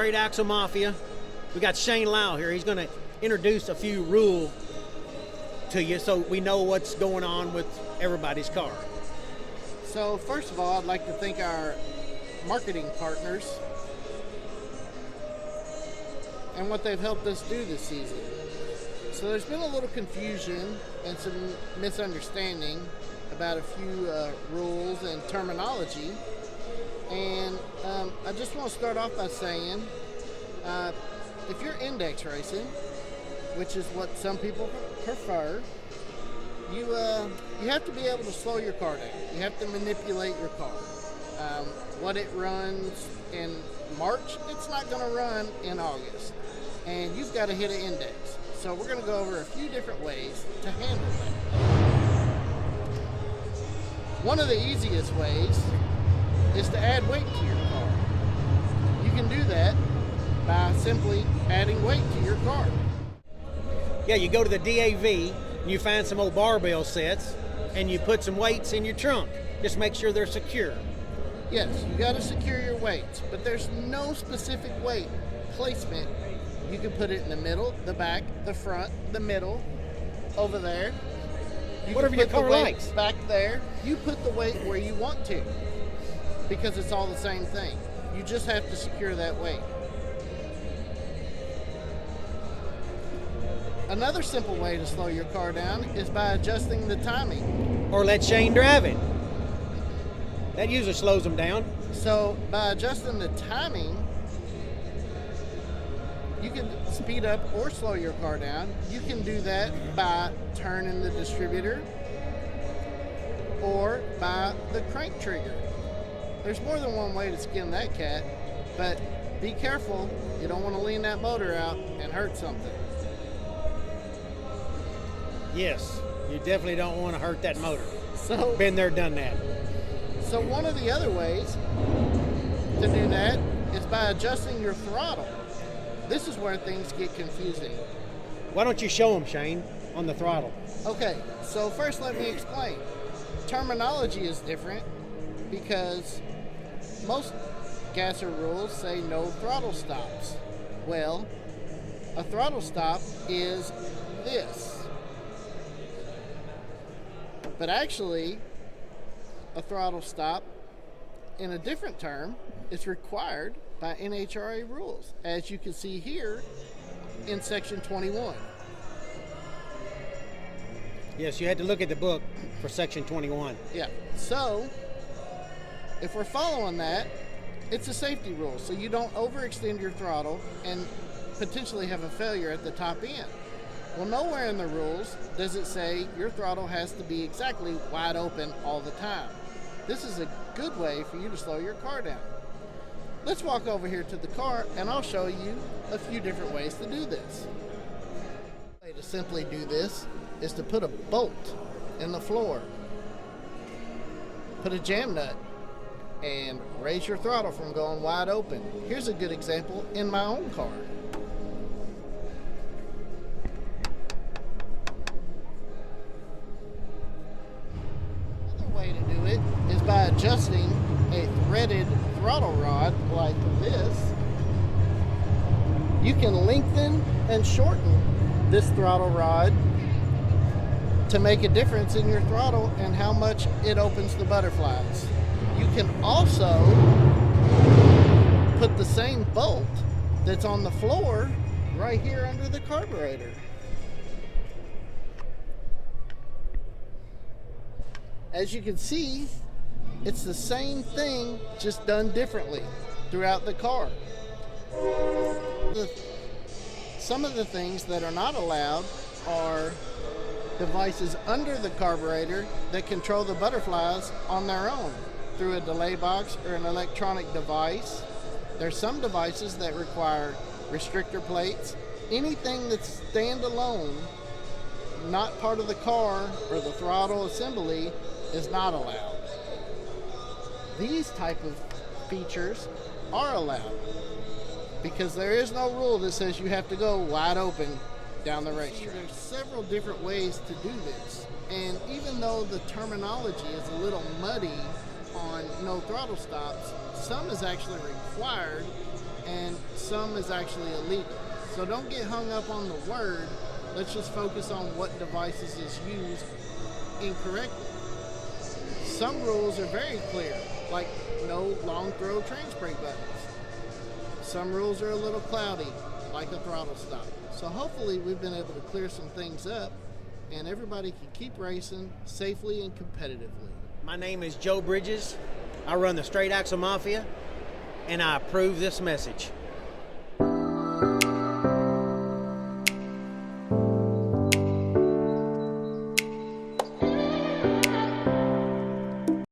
great Axle Mafia. We got Shane Lau here. He's going to introduce a few rules to you so we know what's going on with everybody's car. So first of all, I'd like to thank our marketing partners and what they've helped us do this season. So there's been a little confusion and some misunderstanding about a few rules and terminology. And I just want to start off by saying, if you're index racing, which is what some people prefer, you have to be able to slow your car down. You have to manipulate your car. What it runs in March, it's not going to run in August. And you've got to hit an index. So we're going to go over a few different ways to handle that. One of the easiest ways is to add weight to your car. You can do that by simply adding weight to your car. Yeah, you go to the DAV and you find some old barbell sets and you put some weights in your trunk. Just make sure they're secure. Yes, you got to secure your weights, but there's no specific weight placement. You can put it in the middle, the back, the front, the middle, over there. You Whatever can your put car the weight likes. back there. You put the weight where you want to, because it's all the same thing. You just have to secure that weight. Another simple way to slow your car down is by adjusting the timing. Or let Shane drive it. That usually slows them down. So by adjusting the timing, you can speed up or slow your car down. You can do that by turning the distributor or by the crank trigger. There's more than one way to skin that cat, but be careful. You don't want to lean that motor out and hurt something. Yes, you definitely don't want to hurt that motor. So, Been there, done that. so one of the other ways to do that is by adjusting your throttle. This is where things get confusing. Why don't you show them, Shane, on the throttle? Okay, so first let me explain. Terminology is different because most gasser rules say no throttle stops. Well, a throttle stop is this. But actually, a throttle stop, in a different term, is required by NHRA rules, as you can see here in section 21. Yes, you had to look at the book for section 21. Yeah, so if we're following that, it's a safety rule, so you don't overextend your throttle and potentially have a failure at the top end. Well, nowhere in the rules does it say your throttle has to be exactly wide open all the time. This is a good way for you to slow your car down. Let's walk over here to the car and I'll show you a few different ways to do this. The way to simply do this is to put a bolt in the floor, put a jam nut, and raise your throttle from going wide open. Here's a good example in my own car. Another way to do it is by adjusting a threaded throttle rod like this. You can lengthen and shorten this throttle rod to make a difference in your throttle and how much it opens the butterflies. You can also put the same bolt that's on the floor right here under the carburetor. As you can see, it's the same thing, just done differently throughout the car. Some of the things that are not allowed are devices under the carburetor that control the butterflies on their own through a delay box or an electronic device. There's some devices that require restrictor plates. Anything that's standalone, not part of the car or the throttle assembly, is not allowed. These type of features are allowed because there is no rule that says you have to go wide open down the racetrack. There's several different ways to do this, and even though the terminology is a little muddy on no throttle stops, some is actually required, and some is actually illegal. So don't get hung up on the word. Let's just focus on what devices is used incorrectly. Some rules are very clear, like no long throw train brake buttons. Some rules are a little cloudy, like a throttle stop. So hopefully we've been able to clear some things up and everybody can keep racing safely and competitively. My name is Joe Bridges. I run the Straight Axle Mafia, and I approve this message.